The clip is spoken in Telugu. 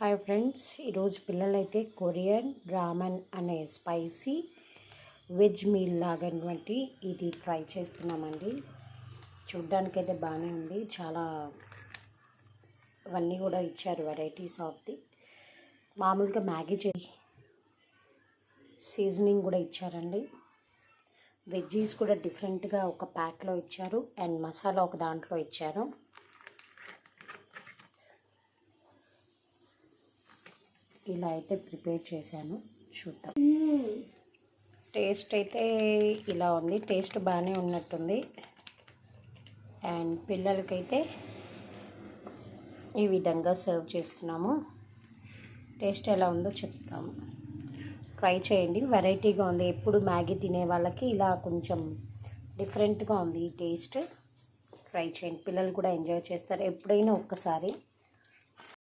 హాయ్ ఫ్రెండ్స్, ఈరోజు పిల్లలైతే కొరియన్ రామన్ అనే స్పైసీ వెజ్ మీల్ లాగటువంటి ఇది ట్రై చేస్తున్నామండి. చూడ్డానికైతే బాగానే ఉంది. చాలా అవన్నీ కూడా ఇచ్చారు, వెరైటీస్ ఆఫ్ ది. మామూలుగా మ్యాగీ సీజనింగ్ కూడా ఇచ్చారండి. వెజ్జీస్ కూడా డిఫరెంట్గా ఒక ప్యాక్లో ఇచ్చారు అండ్ మసాలా ఒక దాంట్లో ఇచ్చారు. ఇలా అయితే ప్రిపేర్ చేశాను, చూద్దాం. టేస్ట్ అయితే ఇలా ఉంది. టేస్ట్ బాగానే ఉన్నట్టుంది. అండ్ పిల్లలకైతే ఈ విధంగా సర్వ్ చేస్తున్నాము. టేస్ట్ ఎలా ఉందో చెప్తాము. ట్రై చేయండి, వెరైటీగా ఉంది. ఎప్పుడు మ్యాగీ తినే వాళ్ళకి ఇలా కొంచెం డిఫరెంట్గా ఉంది ఈ టేస్ట్. ట్రై చేయండి, పిల్లలు కూడా ఎంజాయ్ చేస్తారు. ఎప్పుడైనా ఒక్కసారి